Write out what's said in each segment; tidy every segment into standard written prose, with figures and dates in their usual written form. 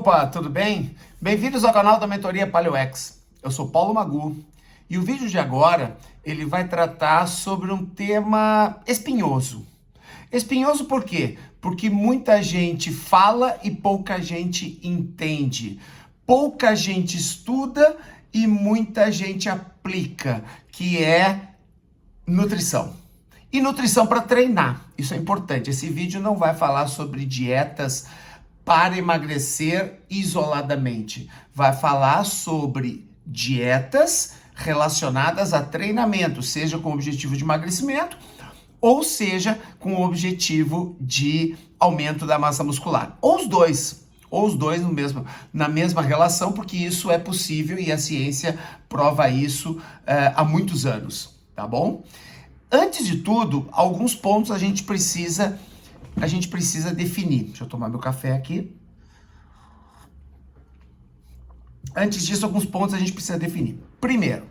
Opa, tudo bem? Bem-vindos ao canal da Mentoria PaleoX. Eu sou Paulo Magu e o vídeo de agora ele vai tratar sobre um tema espinhoso. Espinhoso por quê? Porque muita gente fala e pouca gente entende. Pouca gente estuda e muita gente aplica, que é nutrição. E nutrição para treinar, isso é importante. Esse vídeo não vai falar sobre dietas para emagrecer isoladamente. Vai falar sobre dietas relacionadas a treinamento, seja com o objetivo de emagrecimento ou seja com o objetivo de aumento da massa muscular. Ou os dois na mesma relação, porque isso é possível e a ciência prova isso há muitos anos, tá bom? Antes de tudo, alguns pontos a gente precisa definir. Deixa eu tomar meu café aqui. Antes disso, alguns pontos a gente precisa definir. Primeiro,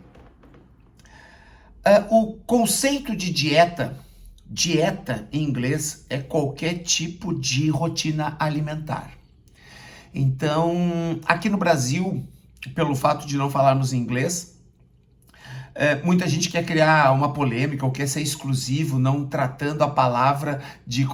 o conceito de dieta em inglês é qualquer tipo de rotina alimentar. Então, aqui no Brasil, pelo fato de não falarmos inglês, muita gente quer criar uma polêmica ou quer ser exclusivo, não tratando a palavra de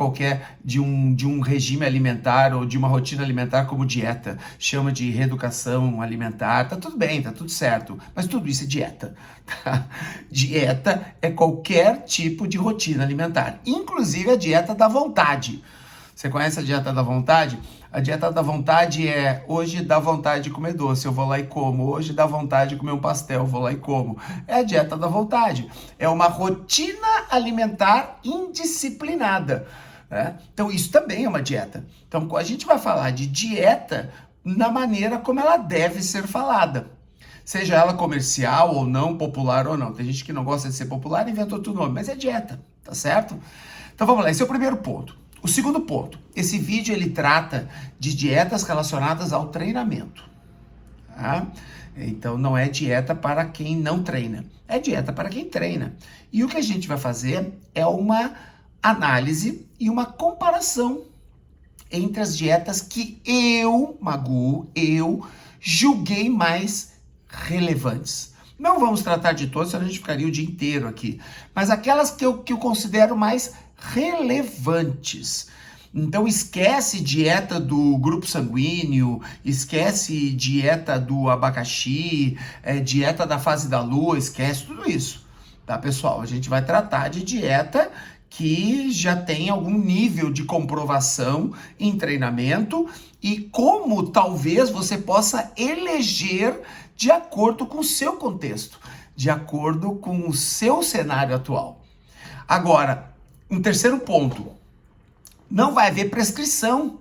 um regime alimentar ou de uma rotina alimentar como dieta. Chama de reeducação alimentar, tá tudo bem, tá tudo certo, mas tudo isso é dieta. Tá? Dieta é qualquer tipo de rotina alimentar, inclusive a dieta da vontade. Você conhece a dieta da vontade? A dieta da vontade é: hoje dá vontade de comer doce, eu vou lá e como. Hoje dá vontade de comer um pastel, eu vou lá e como. É a dieta da vontade. É uma rotina alimentar indisciplinada, né? Então isso também é uma dieta. Então a gente vai falar de dieta na maneira como ela deve ser falada. Seja ela comercial ou não, popular ou não. Tem gente que não gosta de ser popular e inventa outro nome, mas é dieta, tá certo? Então vamos lá, esse é o primeiro ponto. O segundo ponto, esse vídeo ele trata de dietas relacionadas ao treinamento, tá? Então não é dieta para quem não treina, é dieta para quem treina. E o que a gente vai fazer é uma análise e uma comparação entre as dietas que Magu, julguei mais relevantes. Não vamos tratar de todas, senão a gente ficaria o dia inteiro aqui, mas aquelas que eu considero mais relevantes. Então esquece dieta do grupo sanguíneo, esquece dieta do abacaxi, dieta da fase da lua, esquece tudo isso, tá, pessoal? A gente vai tratar de dieta que já tem algum nível de comprovação em treinamento e como talvez você possa eleger de acordo com o seu contexto, de acordo com o seu cenário atual. Agora, um terceiro ponto, não vai haver prescrição.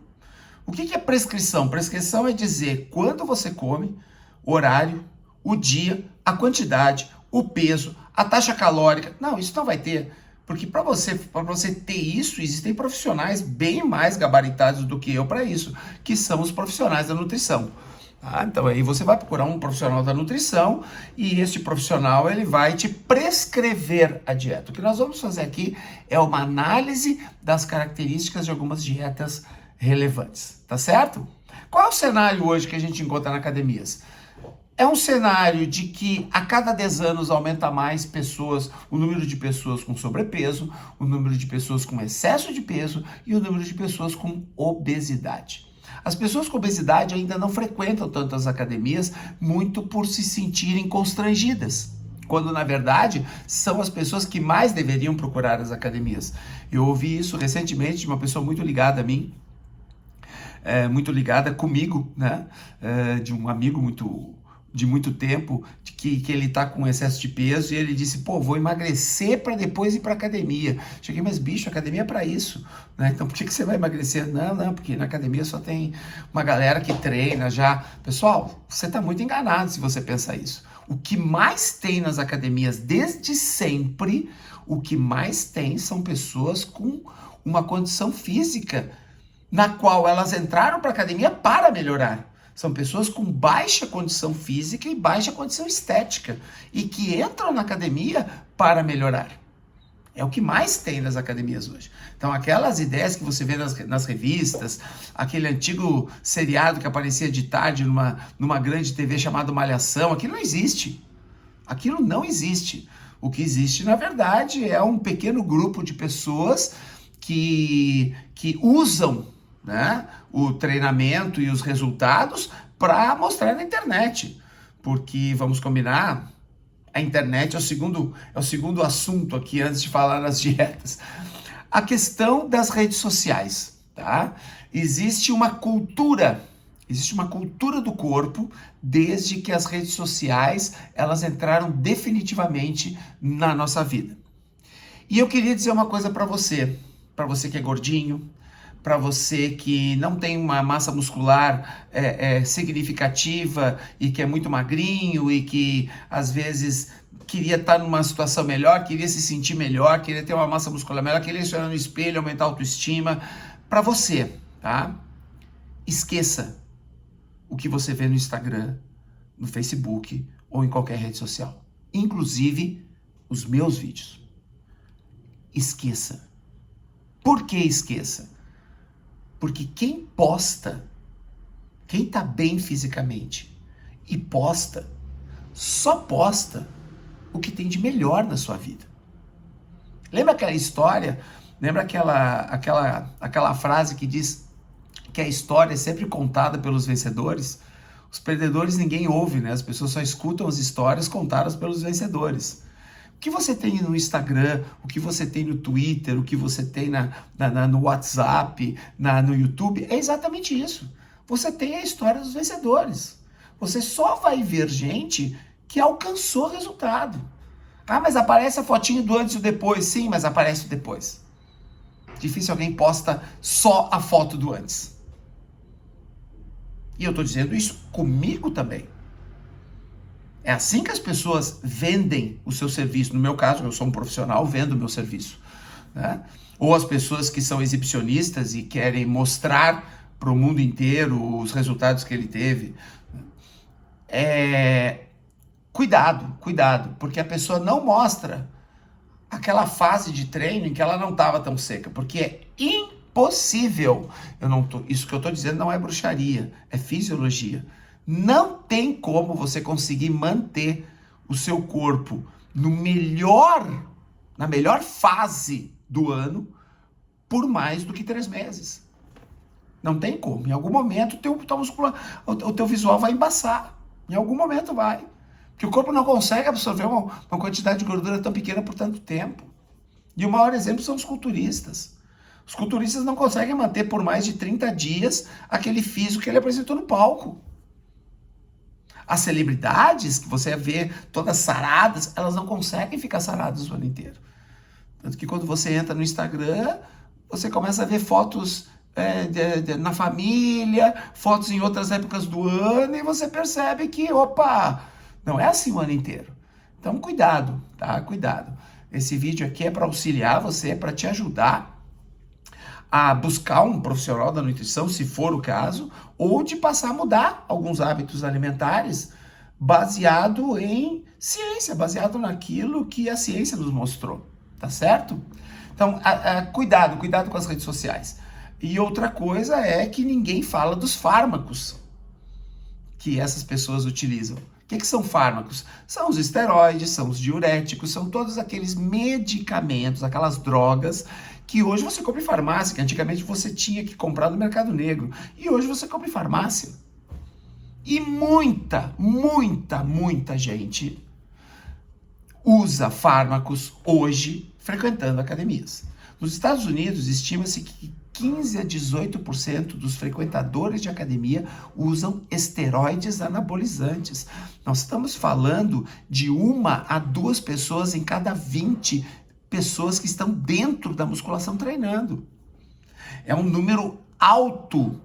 O que é prescrição? Prescrição é dizer quando você come, o horário, o dia, a quantidade, o peso, a taxa calórica. Não, isso não vai ter. Porque para você ter isso, existem profissionais bem mais gabaritados do que eu para isso, que são os profissionais da nutrição. Ah, então aí você vai procurar um profissional da nutrição e este profissional ele vai te prescrever a dieta. O que nós vamos fazer aqui é uma análise das características de algumas dietas relevantes, tá certo? Qual é o cenário hoje que a gente encontra na academias? É um cenário de que a cada 10 anos aumenta mais o número de pessoas com sobrepeso, o número de pessoas com excesso de peso e o número de pessoas com obesidade. As pessoas com obesidade ainda não frequentam tanto as academias, muito por se sentirem constrangidas, quando na verdade são as pessoas que mais deveriam procurar as academias. Eu ouvi isso recentemente de uma pessoa muito ligada a mim, muito ligada comigo, né? De um amigo de muito tempo, que ele tá com excesso de peso, e ele disse, pô, vou emagrecer para depois ir para academia. Cheguei, mas bicho, academia é para isso, né? Então por que você vai emagrecer? Não, porque na academia só tem uma galera que treina já. Pessoal, você tá muito enganado se você pensar isso. O que mais tem nas academias desde sempre, o que mais tem são pessoas com uma condição física na qual elas entraram para a academia para melhorar. São pessoas com baixa condição física e baixa condição estética e que entram na academia para melhorar. É o que mais tem nas academias hoje. Então, aquelas ideias que você vê nas revistas, aquele antigo seriado que aparecia de tarde numa grande TV chamada Malhação, aquilo não existe. Aquilo não existe. O que existe, na verdade, é um pequeno grupo de pessoas que usam, né, o treinamento e os resultados para mostrar na internet. Porque, vamos combinar, a internet é o segundo assunto aqui antes de falar nas dietas. A questão das redes sociais, tá? Existe uma cultura do corpo desde que as redes sociais elas entraram definitivamente na nossa vida. E eu queria dizer uma coisa para você que é gordinho, para você que não tem uma massa muscular significativa e que é muito magrinho e que às vezes queria estar numa situação melhor, queria se sentir melhor, queria ter uma massa muscular melhor, queria se olhar no espelho, aumentar a autoestima. Para você, tá? Esqueça o que você vê no Instagram, no Facebook ou em qualquer rede social. Inclusive os meus vídeos. Esqueça. Por que esqueça? Porque quem posta, quem tá bem fisicamente e posta, só posta o que tem de melhor na sua vida. Lembra aquela história? Lembra aquela frase que diz que a história é sempre contada pelos vencedores? Os perdedores ninguém ouve, né? As pessoas só escutam as histórias contadas pelos vencedores. O que você tem no Instagram, o que você tem no Twitter, o que você tem no WhatsApp, no YouTube, é exatamente isso. Você tem a história dos vencedores. Você só vai ver gente que alcançou resultado. Ah, mas aparece a fotinho do antes e do depois. Sim, mas aparece o depois. Difícil alguém posta só a foto do antes. E eu estou dizendo isso comigo também. É assim que as pessoas vendem o seu serviço. No meu caso, eu sou um profissional, vendo o meu serviço, né? Ou as pessoas que são exibicionistas e querem mostrar para o mundo inteiro os resultados que ele teve. Cuidado, porque a pessoa não mostra aquela fase de treino em que ela não estava tão seca, porque é impossível. Isso que eu estou dizendo não é bruxaria, é fisiologia. Não tem como você conseguir manter o seu corpo na melhor fase do ano por mais do que 3 meses. Não tem como. Em algum momento o teu visual vai embaçar. Em algum momento vai. Porque o corpo não consegue absorver uma quantidade de gordura tão pequena por tanto tempo. E o maior exemplo são os culturistas. Os culturistas não conseguem manter por mais de 30 dias aquele físico que ele apresentou no palco. As celebridades, que você vê todas saradas, elas não conseguem ficar saradas o ano inteiro. Tanto que quando você entra no Instagram, você começa a ver fotos na família, fotos em outras épocas do ano, e você percebe que, opa, não é assim o ano inteiro. Então, cuidado, tá? Cuidado. Esse vídeo aqui é para auxiliar você, para te ajudar a buscar um profissional da nutrição, se for o caso, ou de passar a mudar alguns hábitos alimentares baseado em ciência, baseado naquilo que a ciência nos mostrou, tá certo? Então, cuidado com as redes sociais. E outra coisa é que ninguém fala dos fármacos que essas pessoas utilizam. O que são fármacos? São os esteroides, são os diuréticos, são todos aqueles medicamentos, aquelas drogas que hoje você compra em farmácia, que antigamente você tinha que comprar no mercado negro. E hoje você compra em farmácia. E muita gente usa fármacos hoje frequentando academias. Nos Estados Unidos, estima-se que 15 a 18% dos frequentadores de academia usam esteroides anabolizantes. Nós estamos falando de 1 a 2 pessoas em cada 20 pessoas que estão dentro da musculação treinando. É um número alto,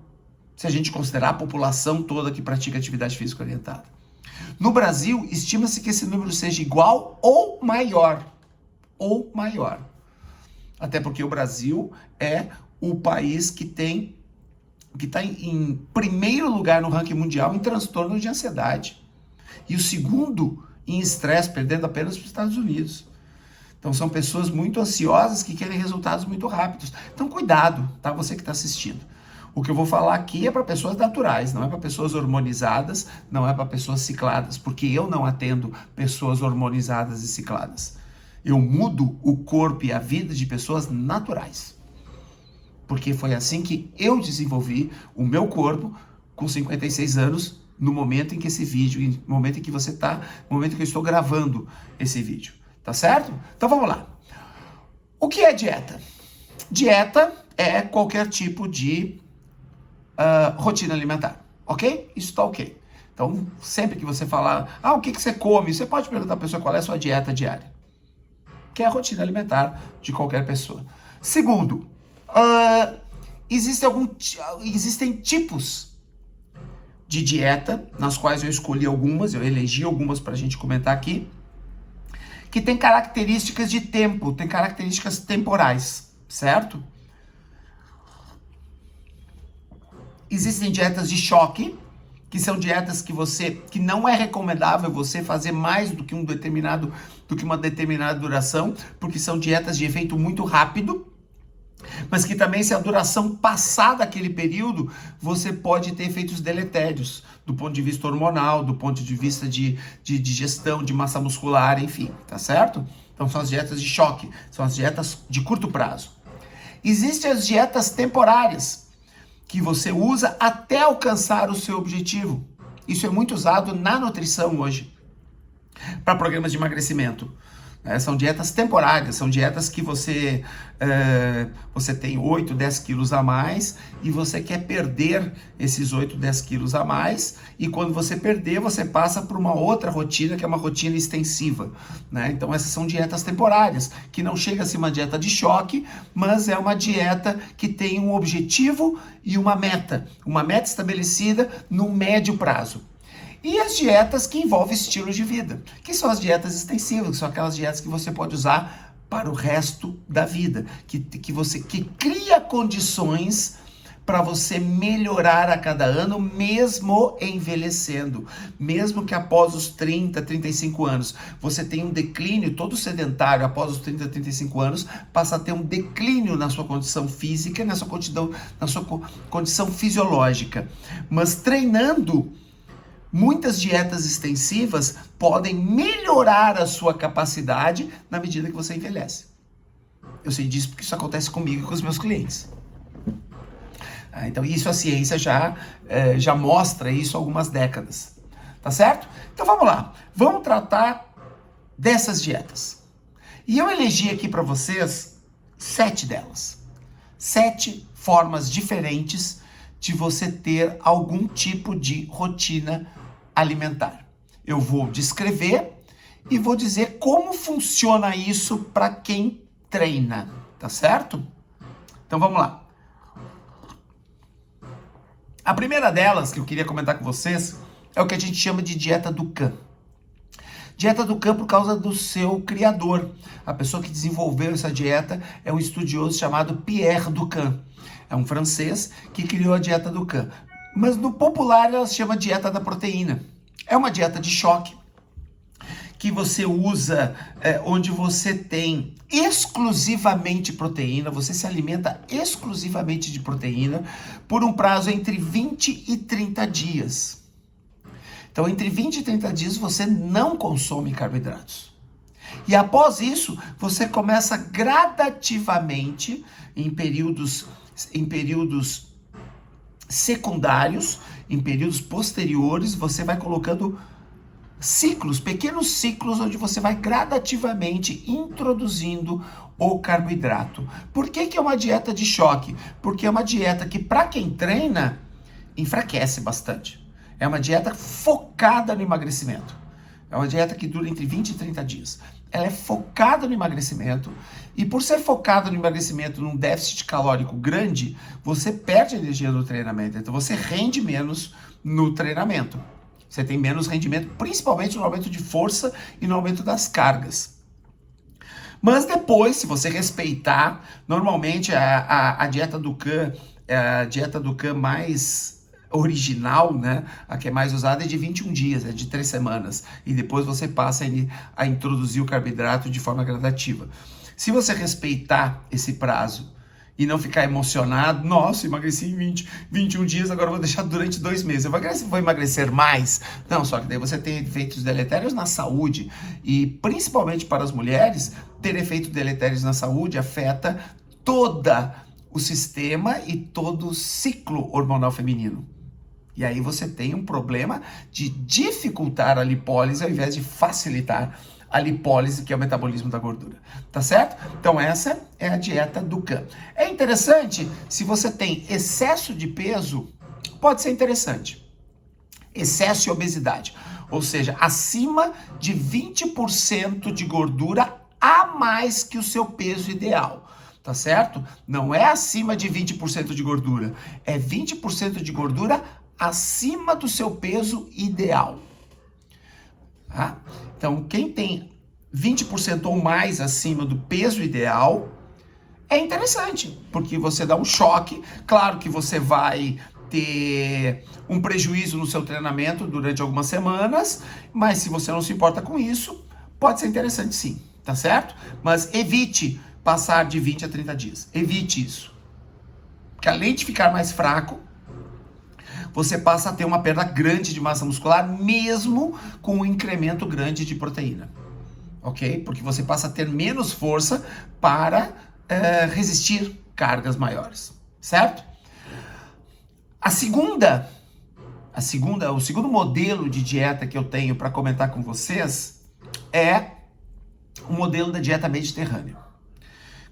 se a gente considerar a população toda que pratica atividade física orientada. No Brasil, estima-se que esse número seja igual ou maior. Até porque o Brasil é o país que está em primeiro lugar no ranking mundial em transtorno de ansiedade. E o segundo em estresse, perdendo apenas para os Estados Unidos. Então são pessoas muito ansiosas que querem resultados muito rápidos. Então cuidado, tá? Você que está assistindo. O que eu vou falar aqui é para pessoas naturais, não é para pessoas hormonizadas, não é para pessoas cicladas, porque eu não atendo pessoas hormonizadas e cicladas. Eu mudo o corpo e a vida de pessoas naturais. Porque foi assim que eu desenvolvi o meu corpo com 56 anos, no momento em que esse vídeo, no momento em que você está, no momento em que eu estou gravando esse vídeo. Tá certo? Então vamos lá. O que é dieta? Dieta é qualquer tipo de rotina alimentar, ok? Isso tá ok. Então, sempre que você falar, o que você come, você pode perguntar à pessoa qual é a sua dieta diária, que é a rotina alimentar de qualquer pessoa. Segundo, existem tipos de dieta, nas quais eu escolhi algumas, eu elegi algumas para a gente comentar aqui, que tem características de tempo, tem características temporais, certo? Existem dietas de choque, que são dietas que não é recomendável você fazer mais do que uma determinada duração, porque são dietas de efeito muito rápido, mas que também, se a duração passar daquele período, você pode ter efeitos deletérios, do ponto de vista hormonal, do ponto de vista de digestão, de massa muscular, enfim, tá certo? Então são as dietas de choque, são as dietas de curto prazo. Existem as dietas temporárias, que você usa até alcançar o seu objetivo. Isso é muito usado na nutrição hoje, para programas de emagrecimento. São dietas temporárias, são dietas que você tem 8, 10 quilos a mais e você quer perder esses 8, 10 quilos a mais, e quando você perder, você passa por uma outra rotina, que é uma rotina extensiva, né? Então essas são dietas temporárias, que não chega a ser uma dieta de choque, mas é uma dieta que tem um objetivo e uma meta estabelecida no médio prazo. E as dietas que envolvem estilo de vida, que são as dietas extensivas, que são aquelas dietas que você pode usar para o resto da vida, que cria condições para você melhorar a cada ano, mesmo envelhecendo, mesmo que após os 30, 35 anos, você tenha um declínio, todo sedentário após os 30, 35 anos, passa a ter um declínio na sua condição física, na sua condição fisiológica, mas treinando. Muitas dietas extensivas podem melhorar a sua capacidade na medida que você envelhece. Eu sei disso porque isso acontece comigo e com os meus clientes. Então isso a ciência já mostra isso há algumas décadas. Tá certo? Então vamos lá. Vamos tratar dessas dietas. E eu elegi aqui para vocês 7 delas. 7 formas diferentes de você ter algum tipo de rotina alimentar. Eu vou descrever e vou dizer como funciona isso para quem treina, tá certo? Então vamos lá. A primeira delas que eu queria comentar com vocês é o que a gente chama de dieta Dukan. Dieta Dukan por causa do seu criador. A pessoa que desenvolveu essa dieta é um estudioso chamado Pierre Dukan. É um francês que criou a dieta Dukan. Mas no popular ela se chama dieta da proteína. É uma dieta de choque que você usa, onde você tem exclusivamente proteína, você se alimenta exclusivamente de proteína por um prazo entre 20 e 30 dias. Então, entre 20 e 30 dias você não consome carboidratos. E após isso, você começa gradativamente, em períodos secundários, em períodos posteriores, você vai colocando ciclos, pequenos ciclos, onde você vai gradativamente introduzindo o carboidrato. Por que é uma dieta de choque? Porque é uma dieta que, para quem treina, enfraquece bastante. É uma dieta focada no emagrecimento. É uma dieta que dura entre 20 e 30 dias. Ela é focada no emagrecimento, e por ser focada no emagrecimento, num déficit calórico grande, você perde energia no treinamento. Então você rende menos no treinamento. Você tem menos rendimento, principalmente no aumento de força e no aumento das cargas. Mas depois, se você respeitar, normalmente a dieta Dukan é a dieta Dukan mais original, né, a que é mais usada é de 21 dias, é de 3 semanas, e depois você passa a introduzir o carboidrato de forma gradativa. Se você respeitar esse prazo e não ficar emocionado, nossa, emagreci em 21 dias, agora vou deixar durante 2 meses, vou emagrecer mais? Não, só que daí você tem efeitos deletérios na saúde, e principalmente para as mulheres, ter efeitos deletérios na saúde afeta toda o sistema e todo o ciclo hormonal feminino. E aí você tem um problema de dificultar a lipólise ao invés de facilitar a lipólise, que é o metabolismo da gordura. Tá certo? Então essa é a dieta do Can. É interessante, se você tem excesso de peso, pode ser interessante. Excesso de obesidade, ou seja, acima de 20% de gordura a mais que o seu peso ideal. Tá certo? Não é acima de 20% de gordura, é 20% de gordura acima do seu peso ideal. Tá? Então, quem tem 20% ou mais acima do peso ideal, é interessante, porque você dá um choque. Claro que você vai ter um prejuízo no seu treinamento durante algumas semanas, mas se você não se importa com isso, pode ser interessante sim, tá certo? Mas evite passar de 20 a 30 dias. Evite isso. Porque além de ficar mais fraco, você passa a ter uma perda grande de massa muscular, mesmo com um incremento grande de proteína. Ok? Porque você passa a ter menos força para resistir cargas maiores. Certo? O segundo modelo de dieta que eu tenho para comentar com vocês é o modelo da dieta mediterrânea.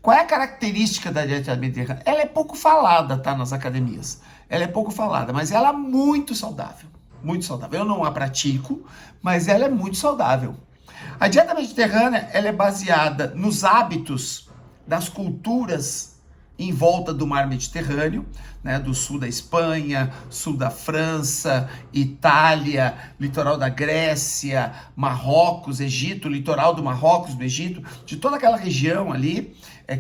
Qual é a característica da dieta mediterrânea? Ela é pouco falada, tá, nas academias. Ela é pouco falada, mas ela é muito saudável. Muito saudável. Eu não a pratico, mas ela é muito saudável. A dieta mediterrânea, ela é baseada nos hábitos das culturas em volta do mar Mediterrâneo, né, do sul da Espanha, sul da França, Itália, litoral da Grécia, Marrocos, Egito, litoral do Marrocos, do Egito, de toda aquela região ali,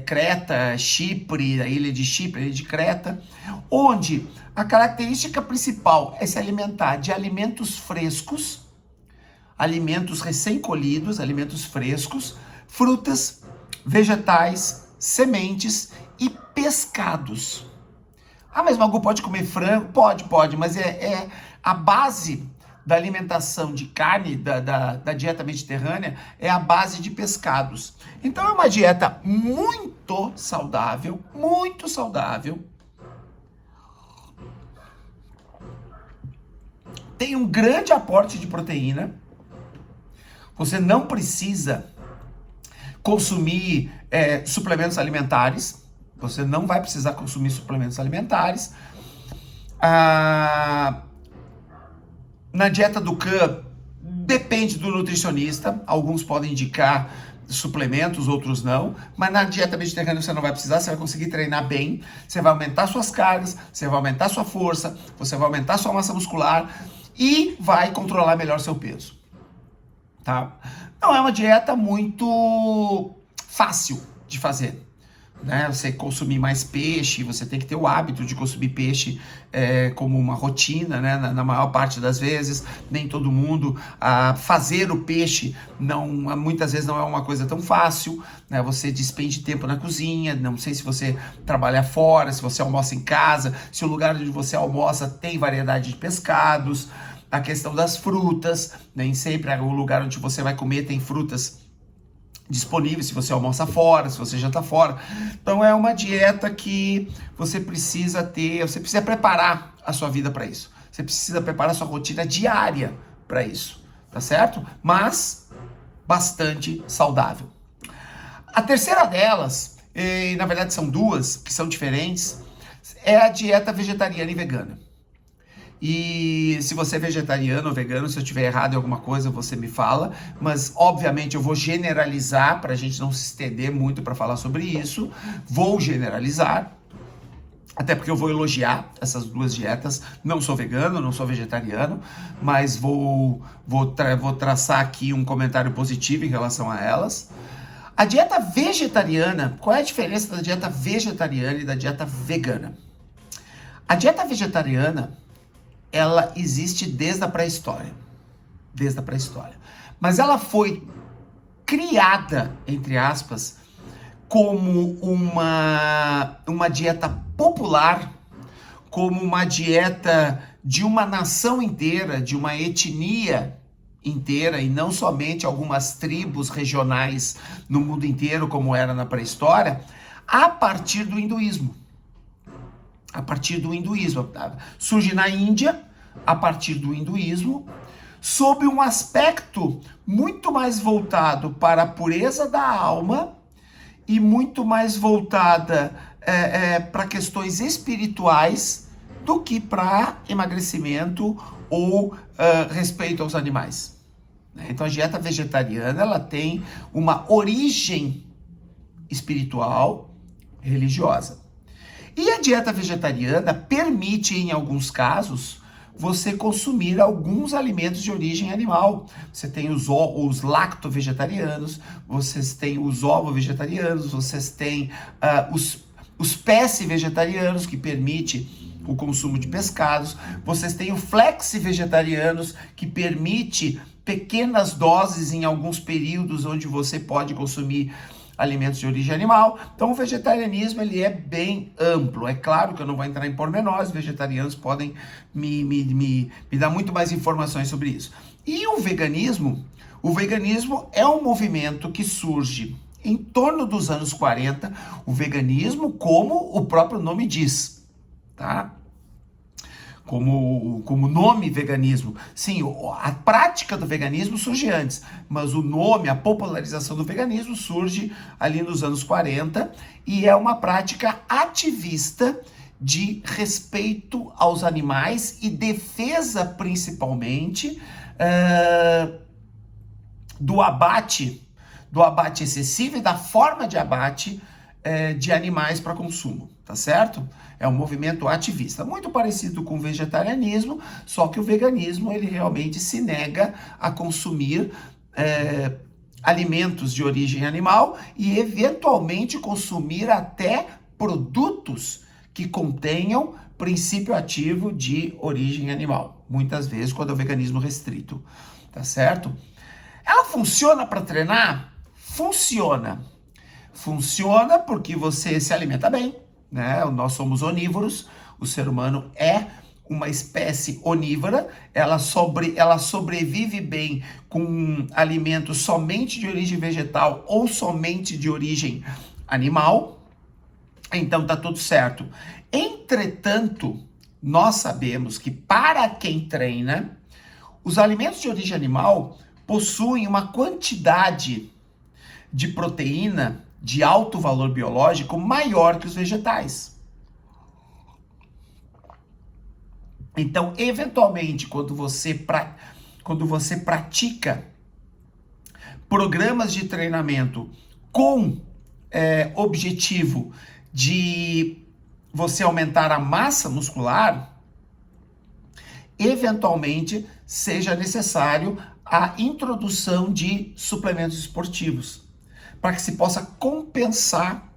Creta, Chipre, a ilha de Chipre, a ilha de Creta, onde a característica principal é se alimentar de alimentos frescos, alimentos recém-colhidos, alimentos frescos, frutas, vegetais, sementes e pescados. Ah, mas Magu pode comer frango? Pode, mas é a base da alimentação de carne, da dieta mediterrânea, é a base de pescados. Então é uma dieta muito saudável, tem um grande aporte de proteína, você não precisa consumir suplementos alimentares, você não vai precisar consumir suplementos alimentares. Na dieta do Can, depende do nutricionista, alguns podem indicar suplementos, outros não, mas na dieta mediterrânea você não vai precisar, você vai conseguir treinar bem, você vai aumentar suas cargas, você vai aumentar sua força, você vai aumentar sua massa muscular e vai controlar melhor seu peso. Tá? Não é uma dieta muito fácil de fazer, né? Você consumir mais peixe, você tem que ter o hábito de consumir peixe como uma rotina, né? Na maior parte das vezes, nem todo mundo. Fazer o peixe muitas vezes não é uma coisa tão fácil, né? Você despende tempo na cozinha, não sei se você trabalha fora, se você almoça em casa, se o lugar onde você almoça tem variedade de pescados. A questão das frutas, nem sempre o lugar onde você vai comer tem frutas disponíveis, se você almoça fora, se você janta fora. Então é uma dieta que você precisa preparar a sua vida para isso. Você precisa preparar a sua rotina diária para isso, tá certo? Mas bastante saudável. A terceira delas, e na verdade são duas que são diferentes, é a dieta vegetariana e vegana. E se você é vegetariano ou vegano, se eu estiver errado em alguma coisa, você me fala, mas obviamente eu vou generalizar para a gente não se estender muito para falar sobre isso. Vou generalizar, até porque eu vou elogiar essas duas dietas. Não sou vegano, não sou vegetariano, mas vou traçar aqui um comentário positivo em relação a elas. A dieta vegetariana, qual é a diferença da dieta vegetariana e da dieta vegana? A dieta vegetariana, ela existe desde a pré-história. Desde a pré-história. Mas ela foi criada, entre aspas, como uma dieta popular, como uma dieta de uma nação inteira, de uma etnia inteira, e não somente algumas tribos regionais no mundo inteiro, como era na pré-história, a partir do hinduísmo. A partir do hinduísmo. Surge na Índia, a partir do hinduísmo, sob um aspecto muito mais voltado para a pureza da alma e muito mais voltada para questões espirituais do que para emagrecimento ou respeito aos animais. Então a dieta vegetariana ela tem uma origem espiritual, religiosa. E a dieta vegetariana permite, em alguns casos, você consumir alguns alimentos de origem animal. Você tem os lacto-vegetarianos, vocês têm os ovo-vegetarianos, vocês têm os pesce-vegetarianos, que permite o consumo de pescados, vocês têm o flexi-vegetarianos, que permite pequenas doses em alguns períodos onde você pode consumir alimentos de origem animal. Então o vegetarianismo ele é bem amplo. É claro que eu não vou entrar em pormenores, vegetarianos podem me dar muito mais informações sobre isso. E o veganismo é um movimento que surge em torno dos anos 40, o veganismo, como o próprio nome diz, tá? Como nome veganismo. Sim, a prática do veganismo surge antes, mas o nome, a popularização do veganismo surge ali nos anos 40 e é uma prática ativista de respeito aos animais e defesa principalmente do abate excessivo e da forma de abate de animais para consumo, tá certo? É um movimento ativista, muito parecido com o vegetarianismo, só que o veganismo ele realmente se nega a consumir alimentos de origem animal e eventualmente consumir até produtos que contenham princípio ativo de origem animal, muitas vezes quando é o veganismo restrito, tá certo? Ela funciona para treinar? Funciona. Funciona porque você se alimenta bem, né? Nós somos onívoros, o ser humano é uma espécie onívora, ela sobrevive bem com alimentos somente de origem vegetal ou somente de origem animal, então tá tudo certo. Entretanto, nós sabemos que para quem treina, os alimentos de origem animal possuem uma quantidade de proteína de alto valor biológico maior que os vegetais. Então, eventualmente, quando você pratica programas de treinamento com objetivo de você aumentar a massa muscular, eventualmente seja necessário a introdução de suplementos esportivos, para que se possa compensar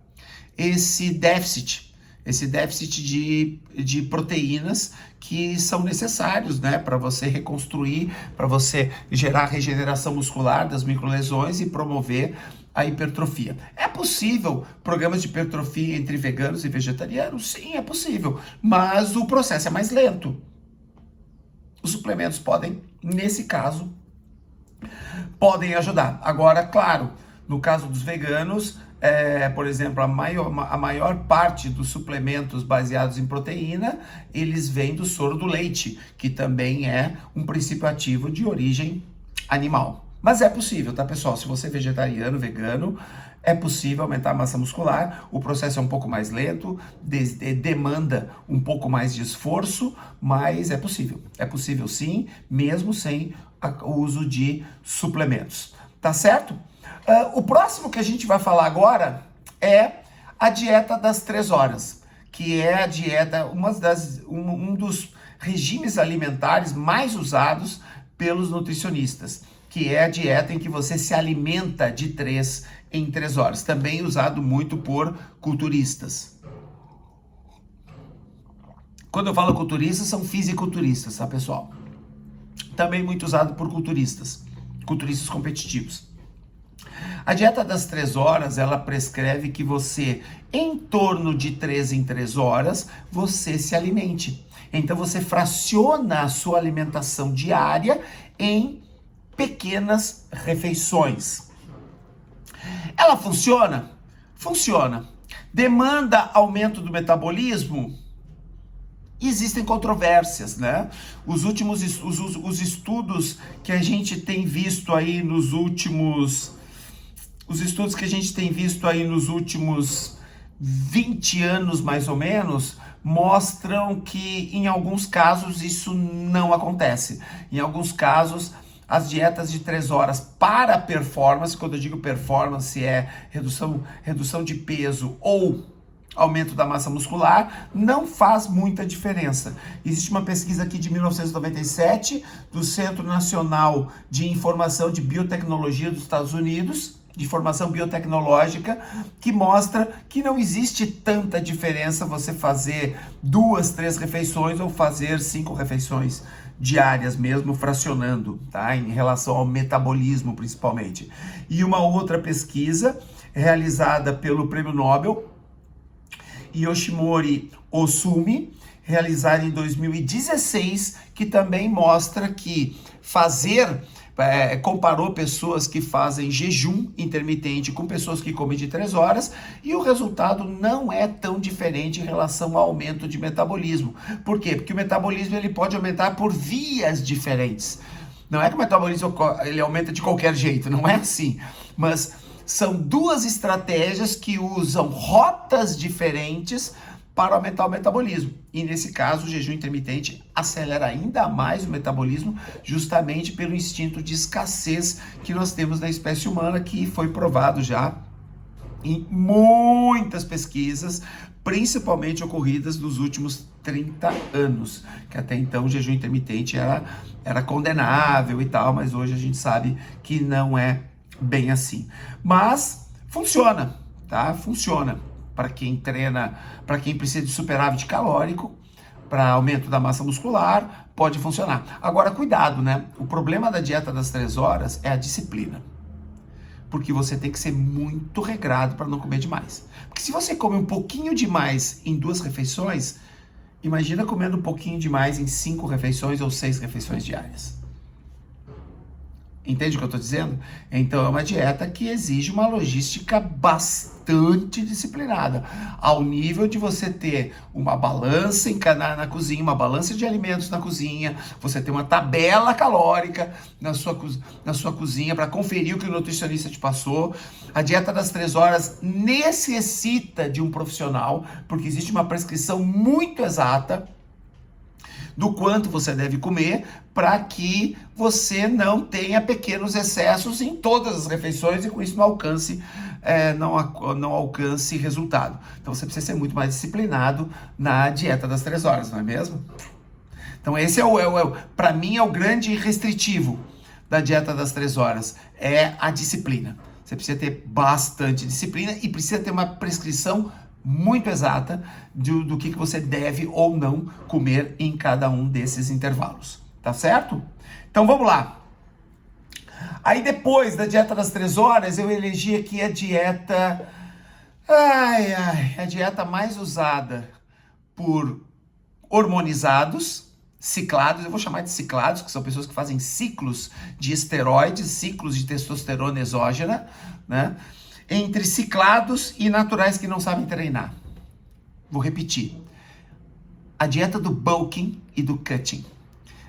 esse déficit de proteínas que são necessários, né, para você reconstruir, para você gerar regeneração muscular das microlesões e promover a hipertrofia. É possível programas de hipertrofia entre veganos e vegetarianos? Sim, é possível, mas o processo é mais lento. Os suplementos podem, nesse caso, podem ajudar. Agora, claro, no caso dos veganos, por exemplo, a maior parte dos suplementos baseados em proteína, eles vêm do soro do leite, que também é um princípio ativo de origem animal. Mas é possível, tá, pessoal? Se você é vegetariano, vegano, é possível aumentar a massa muscular. O processo é um pouco mais lento, demanda um pouco mais de esforço, mas é possível. É possível sim, mesmo sem o uso de suplementos. Tá certo? O próximo que a gente vai falar agora é a dieta das 3 horas, que é a dieta, um dos regimes alimentares mais usados pelos nutricionistas, que é a dieta em que você se alimenta de 3 em 3 horas, também usado muito por culturistas. Quando eu falo culturistas, são fisiculturistas, tá, pessoal? Também muito usado por culturistas competitivos. A dieta das 3 horas, ela prescreve que você, em torno de 3 em 3 horas, você se alimente. Então você fraciona a sua alimentação diária em pequenas refeições. Ela funciona? Funciona. Demanda aumento do metabolismo? Existem controvérsias, né? Os estudos que a gente tem visto aí nos últimos 20 anos, mais ou menos, mostram que em alguns casos isso não acontece. Em alguns casos, as dietas de 3 horas para performance, quando eu digo performance é redução de peso ou aumento da massa muscular, não faz muita diferença. Existe uma pesquisa aqui de 1997 do Centro Nacional de Informação de Biotecnologia dos Estados Unidos, de formação biotecnológica, que mostra que não existe tanta diferença você fazer 2, 3 refeições ou fazer 5 refeições diárias mesmo, fracionando, tá? Em relação ao metabolismo, principalmente. E uma outra pesquisa realizada pelo Prêmio Nobel Yoshimori Ohsumi, realizada em 2016, que também mostra que comparou pessoas que fazem jejum intermitente com pessoas que comem de 3 horas e o resultado não é tão diferente em relação ao aumento de metabolismo. Por quê? Porque o metabolismo ele pode aumentar por vias diferentes. Não é que o metabolismo ele aumenta de qualquer jeito, não é assim. Mas são 2 estratégias que usam rotas diferentes para aumentar o metabolismo. E nesse caso, o jejum intermitente acelera ainda mais o metabolismo, justamente pelo instinto de escassez que nós temos na espécie humana, que foi provado já em muitas pesquisas, principalmente ocorridas nos últimos 30 anos, que até então o jejum intermitente era condenável e tal, mas hoje a gente sabe que não é bem assim. Mas funciona, tá? Funciona. Para quem treina, para quem precisa de superávit calórico, para aumento da massa muscular, pode funcionar. Agora, cuidado, né? O problema da dieta das 3 horas é a disciplina. Porque você tem que ser muito regrado para não comer demais. Porque se você come um pouquinho demais em 2 refeições, imagina comendo um pouquinho demais em 5 refeições ou 6 refeições diárias. Entende o que eu estou dizendo? Então é uma dieta que exige uma logística bastante disciplinada, ao nível de você ter uma balança na cozinha, uma balança de alimentos na cozinha, você ter uma tabela calórica na sua cozinha para conferir o que o nutricionista te passou. A dieta das 3 horas necessita de um profissional, porque existe uma prescrição muito exata do quanto você deve comer para que você não tenha pequenos excessos em todas as refeições e com isso não alcance resultado. Então você precisa ser muito mais disciplinado na dieta das 3 horas, não é mesmo? Então esse para mim é o grande restritivo da dieta das 3 horas, é a disciplina. Você precisa ter bastante disciplina e precisa ter uma prescrição muito exata do que você deve ou não comer em cada um desses intervalos, tá certo? Então vamos lá. Aí depois da dieta das 3 horas, eu elegi aqui a dieta, a dieta mais usada por hormonizados, ciclados, eu vou chamar de ciclados, que são pessoas que fazem ciclos de esteroides, ciclos de testosterona exógena, né? Entre ciclados e naturais que não sabem treinar. Vou repetir. A dieta do bulking e do cutting.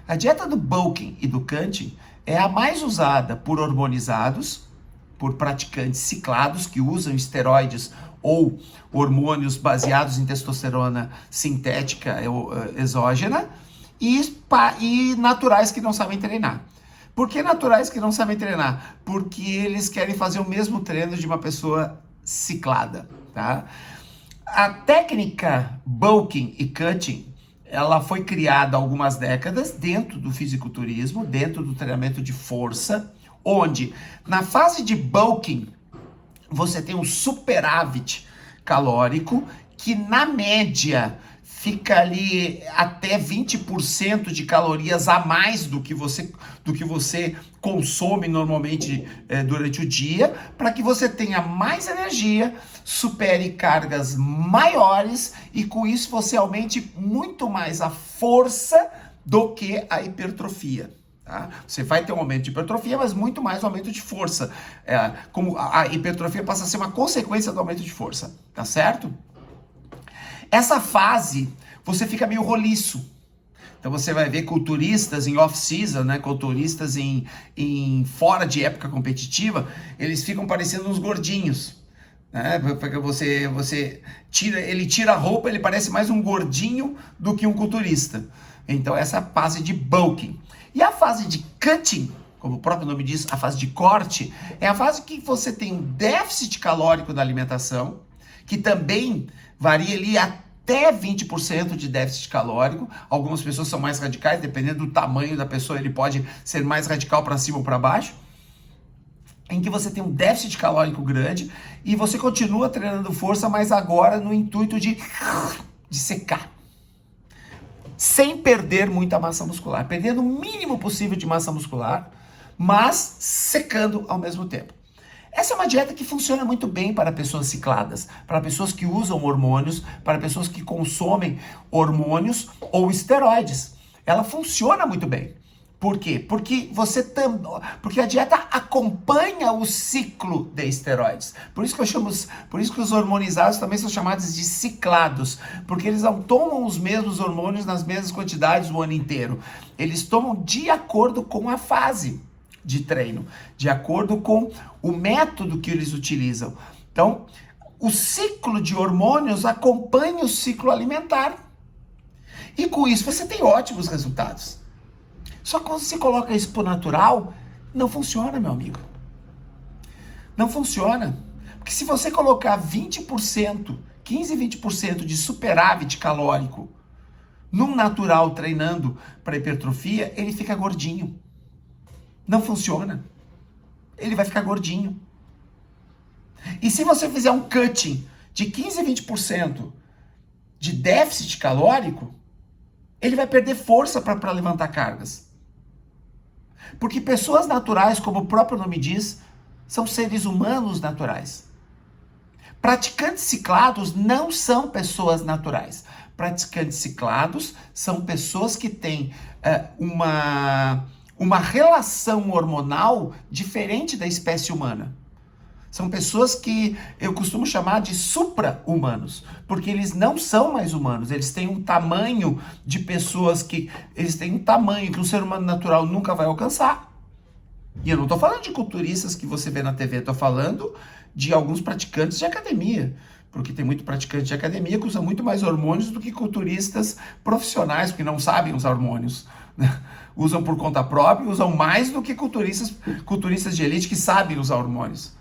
A dieta do bulking e do cutting é a mais usada por hormonizados, por praticantes ciclados que usam esteroides ou hormônios baseados em testosterona sintética exógena e naturais que não sabem treinar. Por que naturais que não sabem treinar? Porque eles querem fazer o mesmo treino de uma pessoa ciclada, tá? A técnica bulking e cutting, ela foi criada há algumas décadas dentro do fisiculturismo, dentro do treinamento de força, onde na fase de bulking você tem um superávit calórico que na média fica ali até 20% de calorias a mais do que você consome normalmente durante o dia, para que você tenha mais energia, supere cargas maiores e com isso você aumente muito mais a força do que a hipertrofia. Tá? Você vai ter um aumento de hipertrofia, mas muito mais um aumento de força. Como a hipertrofia passa a ser uma consequência do aumento de força, tá certo? Essa fase, você fica meio roliço. Então você vai ver culturistas em off-season, né? Culturistas em fora de época competitiva, eles ficam parecendo uns gordinhos. Né? Porque ele tira a roupa, ele parece mais um gordinho do que um culturista. Então essa é a fase de bulking. E a fase de cutting, como o próprio nome diz, a fase de corte, é a fase que você tem um déficit calórico da alimentação, que também varia ali até 20% de déficit calórico. Algumas pessoas são mais radicais, dependendo do tamanho da pessoa, ele pode ser mais radical para cima ou para baixo, em que você tem um déficit calórico grande e você continua treinando força, mas agora no intuito de secar. Sem perder muita massa muscular, perdendo o mínimo possível de massa muscular, mas secando ao mesmo tempo. Essa é uma dieta que funciona muito bem para pessoas cicladas, para pessoas que usam hormônios, para pessoas que consomem hormônios ou esteroides. Ela funciona muito bem. Por quê? Porque a dieta acompanha o ciclo de esteroides. Por isso que os hormonizados também são chamados de ciclados, porque eles não tomam os mesmos hormônios nas mesmas quantidades o ano inteiro. Eles tomam de acordo com a fase de treino, de acordo com o método que eles utilizam. Então, o ciclo de hormônios acompanha o ciclo alimentar. E com isso você tem ótimos resultados. Só que quando você coloca isso pro natural, não funciona, meu amigo. Não funciona. Porque se você colocar 20%, 15, 20% de superávit calórico num natural treinando para hipertrofia, ele fica gordinho. Não funciona. Ele vai ficar gordinho. E se você fizer um cutting de 15, 20% de déficit calórico, ele vai perder força para levantar cargas. Porque pessoas naturais, como o próprio nome diz, são seres humanos naturais. Praticantes ciclados não são pessoas naturais. Praticantes ciclados são pessoas que têm uma relação hormonal diferente da espécie humana. São pessoas que eu costumo chamar de supra-humanos, porque eles não são mais humanos, eles têm um tamanho de pessoas que... Eles têm um tamanho que um ser humano natural nunca vai alcançar. E eu não estou falando de culturistas que você vê na TV, estou falando de alguns praticantes de academia, porque tem muito praticante de academia que usa muito mais hormônios do que culturistas profissionais, que não sabem usar hormônios. Usam por conta própria, usam mais do que culturistas de elite que sabem usar hormônios.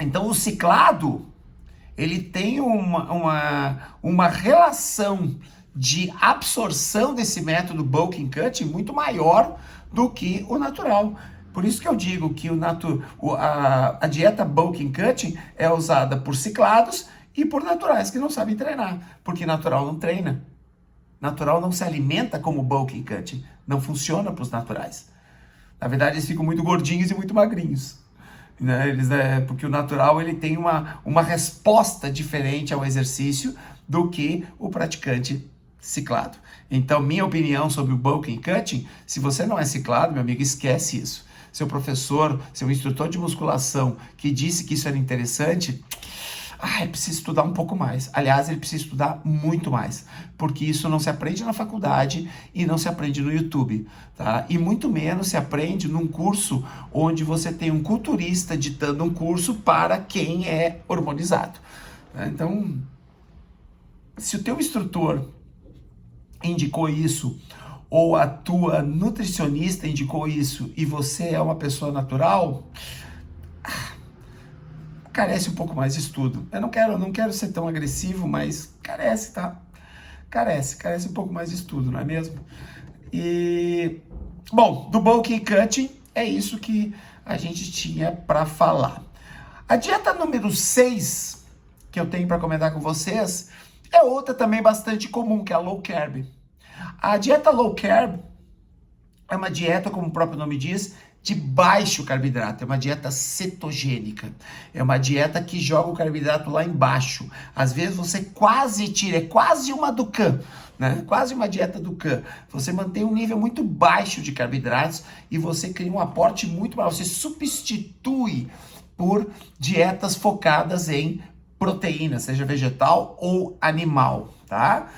Então o ciclado, ele tem uma relação de absorção desse método bulking cutting muito maior do que o natural. Por isso que eu digo que a dieta bulking cutting é usada por ciclados e por naturais que não sabem treinar, porque natural não treina. Natural não se alimenta como bulking cutting, não funciona para os naturais. Na verdade, eles ficam muito gordinhos e muito magrinhos. Né? Porque o natural ele tem uma resposta diferente ao exercício do que o praticante ciclado. Então, minha opinião sobre o bulking cutting, se você não é ciclado, meu amigo, esquece isso. Seu professor, seu instrutor de musculação que disse que isso era interessante, precisa estudar um pouco mais. Aliás, ele precisa estudar muito mais, porque isso não se aprende na faculdade e não se aprende no YouTube, tá? E muito menos se aprende num curso onde você tem um culturista ditando um curso para quem é hormonizado. Tá? Então, se o teu instrutor indicou isso, ou a tua nutricionista indicou isso, e você é uma pessoa natural, carece um pouco mais de estudo. Eu não quero ser tão agressivo, mas carece, tá? Carece um pouco mais de estudo, não é mesmo? E, bom, do bulking cutting, é isso que a gente tinha para falar. A dieta número 6, que eu tenho para comentar com vocês, É outra também bastante comum, que é a low carb. A dieta low carb é uma dieta, como o próprio nome diz, de baixo carboidrato, é uma dieta cetogênica, é uma dieta que joga o carboidrato lá embaixo. Às vezes você quase tira, é quase uma Dukan, né? Quase uma dieta Dukan. Você mantém um nível muito baixo de carboidratos e você cria um aporte muito maior, você substitui por dietas focadas em proteína, seja vegetal ou animal, tá?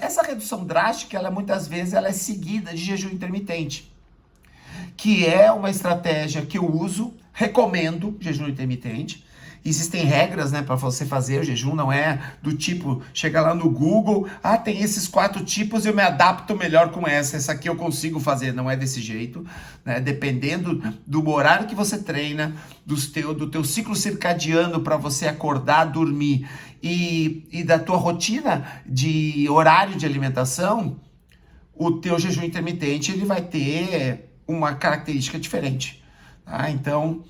Essa redução drástica, ela muitas vezes ela é seguida de jejum intermitente, que é uma estratégia que eu uso, recomendo jejum intermitente. Existem regras, né, para você fazer o jejum, não é do tipo, chega lá no Google, tem esses 4 tipos, eu me adapto melhor com essa aqui eu consigo fazer, não é desse jeito, né, dependendo do horário que você treina, do teu ciclo circadiano para você acordar, dormir, e da tua rotina de horário de alimentação, o teu jejum intermitente, ele vai ter uma característica diferente, tá? Então,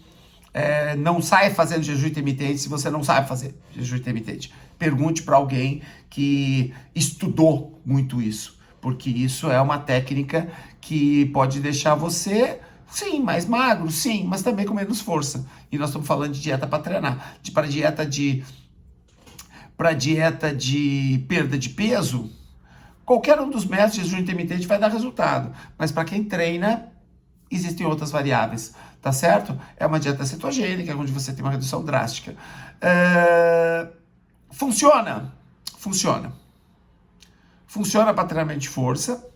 não saia fazendo jejum intermitente se você não sabe fazer jejum intermitente. Pergunte para alguém que estudou muito isso, porque isso é uma técnica que pode deixar você, sim, mais magro, sim, mas também com menos força. E nós estamos falando de dieta para treinar, para dieta de perda de peso. Qualquer um dos métodos de jejum intermitente vai dar resultado, mas para quem treina, existem outras variáveis, tá certo? É uma dieta cetogênica, onde você tem uma redução drástica. Funciona? Funciona. Funciona para treinamento de força,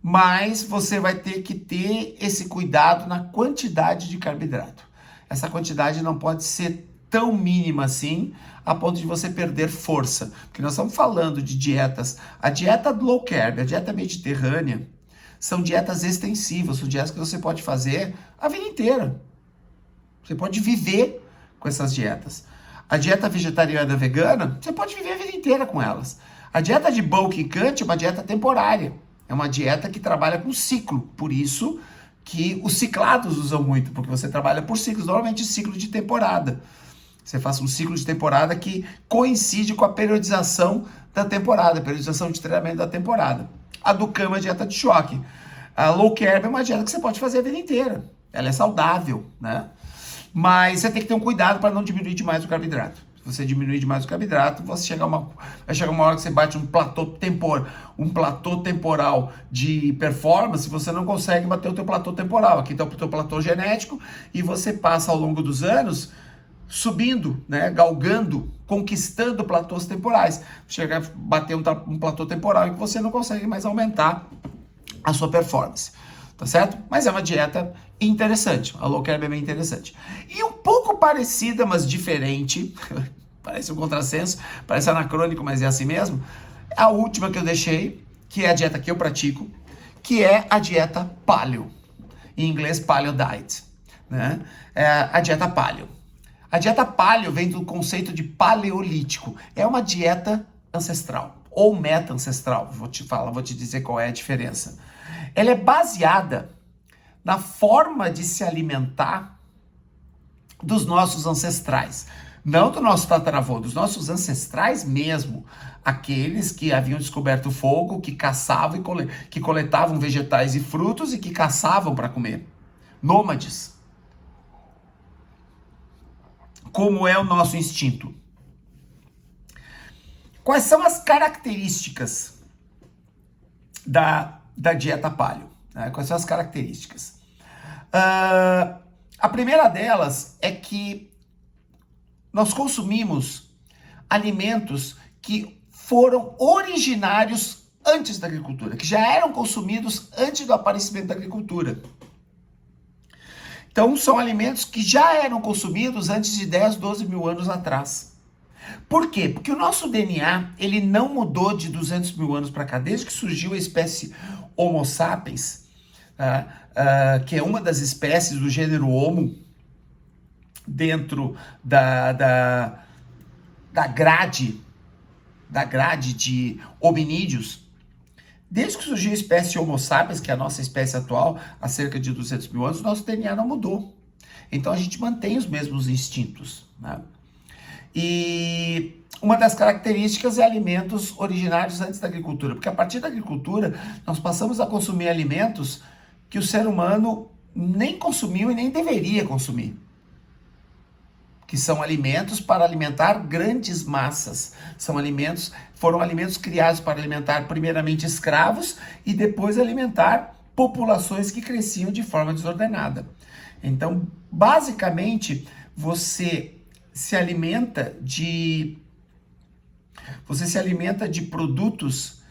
mas você vai ter que ter esse cuidado na quantidade de carboidrato. Essa quantidade não pode ser tão mínima assim, a ponto de você perder força. Porque nós estamos falando de dietas. A dieta low carb, a dieta mediterrânea, são dietas extensivas, são dietas que você pode fazer a vida inteira. Você pode viver com essas dietas. A dieta vegetariana vegana, você pode viver a vida inteira com elas. A dieta de bulk e cut é uma dieta temporária. É uma dieta que trabalha com ciclo. Por isso que os ciclados usam muito, porque você trabalha por ciclos, normalmente ciclo de temporada. Você faz um ciclo de temporada que coincide com a periodização da temporada, a periodização de treinamento da temporada. A Dukan é uma dieta de choque. A low carb é uma dieta que você pode fazer a vida inteira. Ela é saudável, né? Mas você tem que ter um cuidado para não diminuir demais o carboidrato. Se você diminuir demais o carboidrato, vai chegar uma hora que você bate um platô temporal de performance, você não consegue bater o teu platô temporal. Aqui está o teu platô genético e você passa ao longo dos anos subindo, né, galgando, conquistando platôs temporais. Chega a bater um platô temporal em que você não consegue mais aumentar a sua performance, tá certo? Mas é uma dieta interessante, a low carb é bem interessante. E um pouco parecida, mas diferente, parece um contrassenso, parece anacrônico, mas é assim mesmo, a última que eu deixei, que é a dieta que eu pratico, que é a dieta paleo, em inglês paleo diet, né? É a dieta paleo. A dieta paleo vem do conceito de paleolítico. É uma dieta ancestral ou meta-ancestral. Vou te dizer qual é a diferença. Ela é baseada na forma de se alimentar dos nossos ancestrais. Não do nosso tataravô, dos nossos ancestrais mesmo. Aqueles que haviam descoberto o fogo, que caçavam que coletavam vegetais e frutos e que caçavam para comer. Nômades. Como é o nosso instinto. Quais são as características da dieta paleo? Né? Quais são as características? A primeira delas é que nós consumimos alimentos que foram originários antes da agricultura, que já eram consumidos antes do aparecimento da agricultura. Então, são alimentos que já eram consumidos antes de 10, 12 mil anos atrás. Por quê? Porque o nosso DNA, ele não mudou de 200 mil anos para cá, desde que surgiu a espécie Homo sapiens, que é uma das espécies do gênero Homo, dentro da grade de hominídeos. Desde que surgiu a espécie Homo sapiens, que é a nossa espécie atual, há cerca de 200 mil anos, o nosso DNA não mudou. Então a gente mantém os mesmos instintos, né? E uma das características é alimentos originários antes da agricultura, porque a partir da agricultura nós passamos a consumir alimentos que o ser humano nem consumiu e nem deveria consumir, que são alimentos para alimentar grandes massas. Foram alimentos criados para alimentar primeiramente escravos e depois alimentar populações que cresciam de forma desordenada. Então, basicamente, você se alimenta de produtos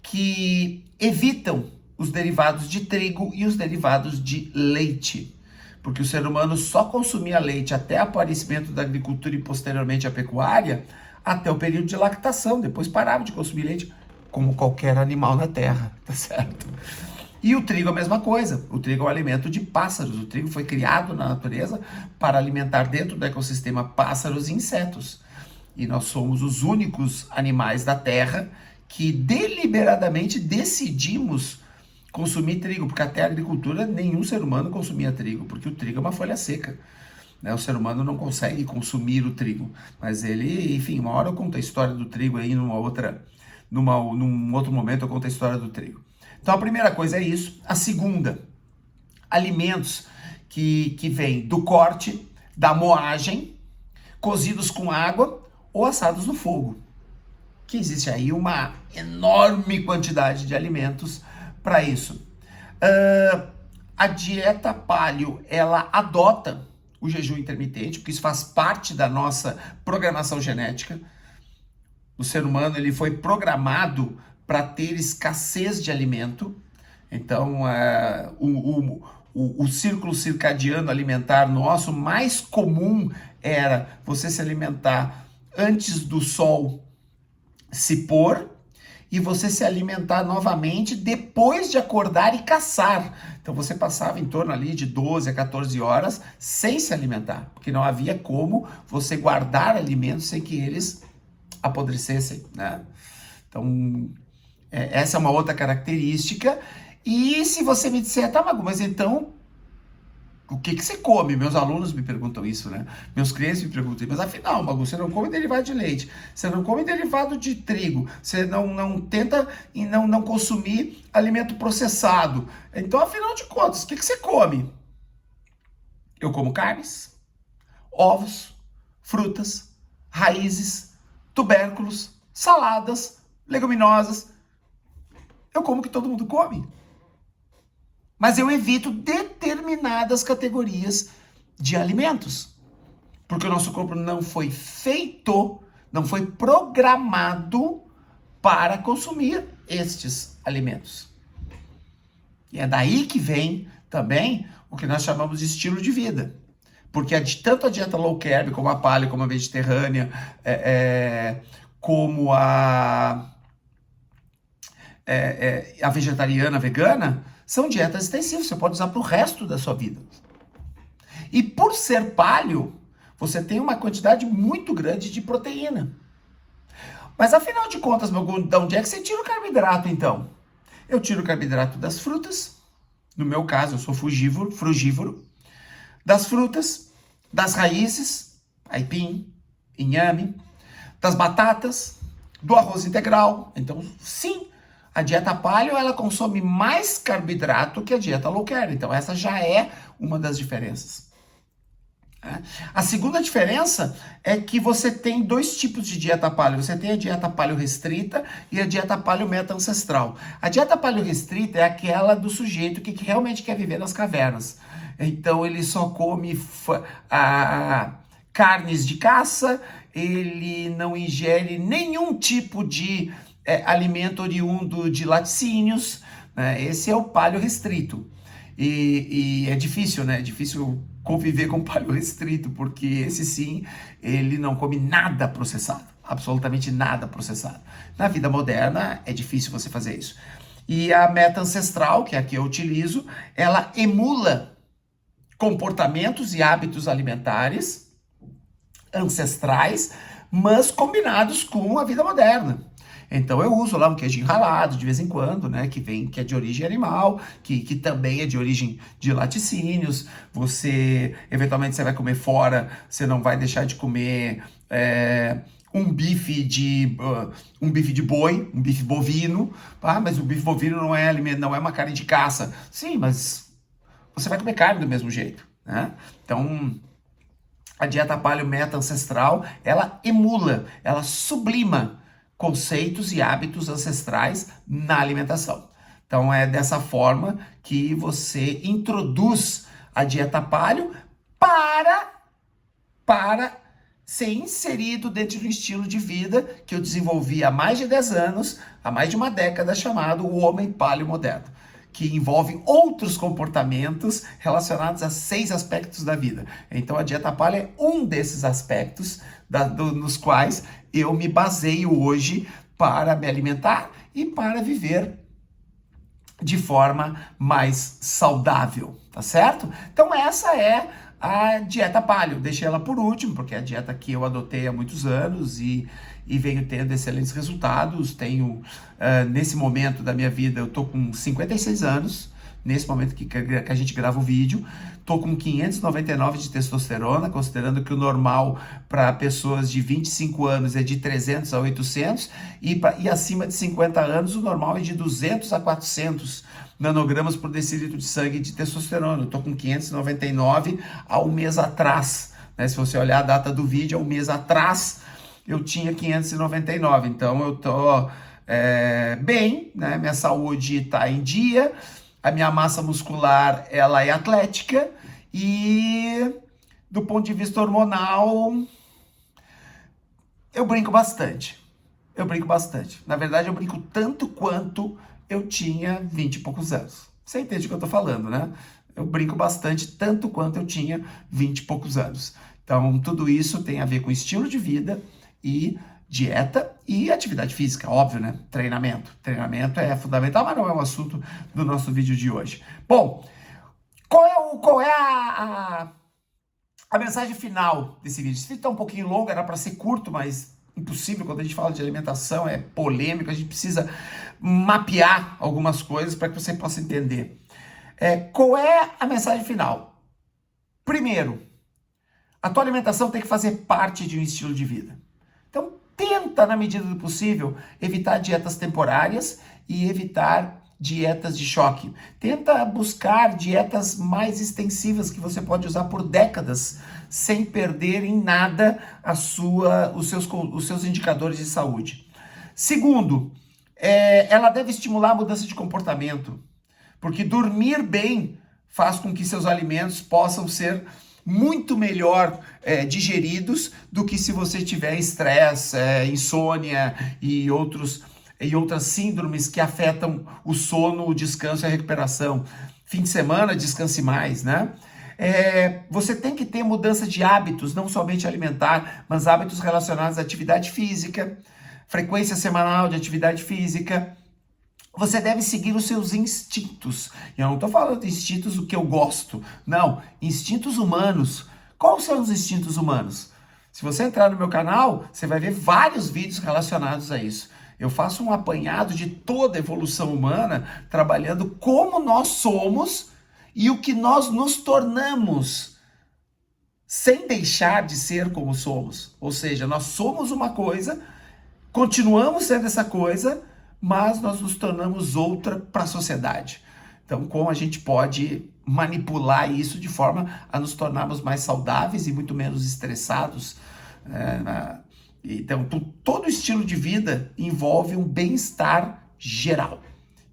que evitam os derivados de trigo e os derivados de leite. Porque o ser humano só consumia leite até o aparecimento da agricultura e posteriormente a pecuária, até o período de lactação. Depois parava de consumir leite, como qualquer animal na terra, tá certo? E o trigo é a mesma coisa. O trigo é um alimento de pássaros. O trigo foi criado na natureza para alimentar dentro do ecossistema pássaros e insetos. E nós somos os únicos animais da terra que deliberadamente decidimos consumir trigo, porque até a agricultura nenhum ser humano consumia trigo, porque o trigo é uma folha seca, né? O ser humano não consegue consumir o trigo, mas ele, enfim, uma hora eu conto a história do trigo aí, num outro momento eu conto a história do trigo. Então a primeira coisa é isso. A segunda, alimentos que vêm do corte, da moagem, cozidos com água ou assados no fogo, que existe aí uma enorme quantidade de alimentos para isso. A dieta paleo, ela adota o jejum intermitente, porque isso faz parte da nossa programação genética. O ser humano ele foi programado para ter escassez de alimento. Então, o círculo circadiano alimentar nosso mais comum era você se alimentar antes do sol se pôr e você se alimentar novamente depois de acordar e caçar. Então você passava em torno ali de 12 a 14 horas sem se alimentar, porque não havia como você guardar alimentos sem que eles apodrecessem, né? Então, essa é uma outra característica. E se você me disser, tá, Magu, mas então, o que você come? Meus alunos me perguntam isso, né? Meus clientes me perguntam, mas afinal, Magu, você não come derivado de leite, você não come derivado de trigo, você não tenta e não consumir alimento processado. Então, afinal de contas, o que você come? Eu como carnes, ovos, frutas, raízes, tubérculos, saladas, leguminosas. Eu como o que todo mundo come. Mas eu evito determinadas categorias de alimentos. Porque o nosso corpo não foi feito, não foi programado para consumir estes alimentos. E é daí que vem também o que nós chamamos de estilo de vida. Porque tanto a dieta low carb, como a paleo, como a mediterrânea, como a vegetariana, a vegana, são dietas extensivas, você pode usar para o resto da sua vida. E por ser paleo, você tem uma quantidade muito grande de proteína. Mas afinal de contas, de onde é que você tira o carboidrato então? Eu tiro o carboidrato das frutas, no meu caso eu sou frugívoro, das frutas, das raízes, aipim, inhame, das batatas, do arroz integral. Então, sim, a dieta paleo, ela consome mais carboidrato que a dieta low carb. Então, essa já é uma das diferenças. A segunda diferença é que você tem dois tipos de dieta paleo. Você tem a dieta paleo restrita e a dieta paleo meta ancestral. A dieta paleo restrita é aquela do sujeito que realmente quer viver nas cavernas. Então, ele só come carnes de caça, ele não ingere nenhum tipo de alimento oriundo de laticínios, né? Esse é o paleo restrito. E é difícil, né? É difícil conviver com paleo restrito, porque esse sim, ele não come nada processado, absolutamente nada processado. Na vida moderna, é difícil você fazer isso. E a meta ancestral, que é a que eu utilizo, ela emula comportamentos e hábitos alimentares ancestrais, mas combinados com a vida moderna. Então eu uso lá um queijinho ralado de vez em quando, né, que é de origem animal, que também é de origem de laticínios. Eventualmente você vai comer fora, você não vai deixar de comer um bife de boi, um bife bovino. Ah, mas o bife bovino não é alimento, não é uma carne de caça. Sim, mas você vai comer carne do mesmo jeito, né? Então, a dieta paleo meta ancestral, ela emula, ela sublima conceitos e hábitos ancestrais na alimentação. Então, é dessa forma que você introduz a dieta paleo para ser inserido dentro do estilo de vida que eu desenvolvi há mais de 10 anos, há mais de uma década, chamado o homem paleo moderno, que envolve outros comportamentos relacionados a 6 aspectos da vida. Então a dieta paleo é um desses aspectos nos quais eu me baseio hoje para me alimentar e para viver de forma mais saudável, tá certo? Então essa é a dieta paleo. Deixei ela por último, porque é a dieta que eu adotei há muitos anos e venho tendo excelentes resultados. Tenho, nesse momento da minha vida, eu tô com 56 anos, nesse momento que a gente grava o vídeo, tô com 599 de testosterona, considerando que o normal para pessoas de 25 anos é de 300 a 800, e acima de 50 anos o normal é de 200 a 400 nanogramas por decilitro de sangue de testosterona. Eu tô com 599 há um mês atrás, né? Se você olhar a data do vídeo, há um mês atrás eu tinha 599, então eu tô bem, né? Minha saúde está em dia, a minha massa muscular ela é atlética e do ponto de vista hormonal eu brinco bastante. Eu brinco bastante. Na verdade, eu brinco tanto quanto eu tinha 20 e poucos anos. Você entende o que eu tô falando, né? Eu brinco bastante tanto quanto eu tinha 20 e poucos anos. Então, tudo isso tem a ver com estilo de vida e dieta e atividade física, óbvio, né? Treinamento. Treinamento é fundamental, mas não é o assunto do nosso vídeo de hoje. Bom, qual é a mensagem final desse vídeo? Esse vídeo está um pouquinho longo, era para ser curto, mas impossível. Quando a gente fala de alimentação, é polêmico, a gente precisa mapear algumas coisas para que você possa entender. Qual é a mensagem final? Primeiro, a tua alimentação tem que fazer parte de um estilo de vida. Então, tenta, na medida do possível, evitar dietas temporárias e evitar dietas de choque. Tenta buscar dietas mais extensivas que você pode usar por décadas sem perder em nada os seus indicadores de saúde. Segundo, ela deve estimular a mudança de comportamento, porque dormir bem faz com que seus alimentos possam ser muito melhor digeridos do que se você tiver estresse, insônia e outras síndromes que afetam o sono, o descanso e a recuperação. Fim de semana, descanse mais, né? Você tem que ter mudança de hábitos, não somente alimentar, mas hábitos relacionados à atividade física, frequência semanal de atividade física. Você deve seguir os seus instintos. Eu não estou falando de instintos do que eu gosto, não, instintos humanos. Quais são os instintos humanos? Se você entrar no meu canal, você vai ver vários vídeos relacionados a isso. Eu faço um apanhado de toda a evolução humana, trabalhando como nós somos e o que nós nos tornamos, sem deixar de ser como somos. Ou seja, nós somos uma coisa, continuamos sendo essa coisa, mas nós nos tornamos outra para a sociedade. Então, como a gente pode manipular isso de forma a nos tornarmos mais saudáveis e muito menos estressados, Então, todo estilo de vida envolve um bem-estar geral.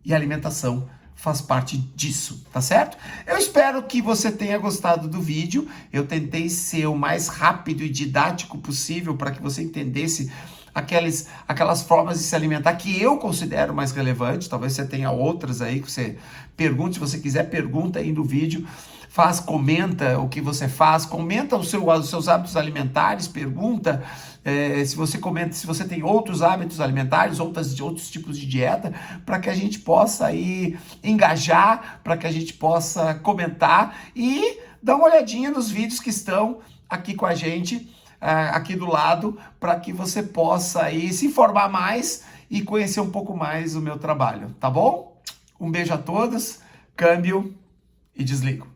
E a alimentação faz parte disso, tá certo? Eu espero que você tenha gostado do vídeo. Eu tentei ser o mais rápido e didático possível para que você entendesse aquelas formas de se alimentar que eu considero mais relevantes. Talvez você tenha outras aí que você pergunte. Se você quiser, pergunta aí no vídeo. Comenta o que você faz, comenta os seus hábitos alimentares, pergunta se você tem outros hábitos alimentares, outros tipos de dieta, para que a gente possa aí engajar, para que a gente possa comentar e dar uma olhadinha nos vídeos que estão aqui com a gente, aqui do lado, para que você possa aí se informar mais e conhecer um pouco mais o meu trabalho, tá bom? Um beijo a todos, câmbio e desligo.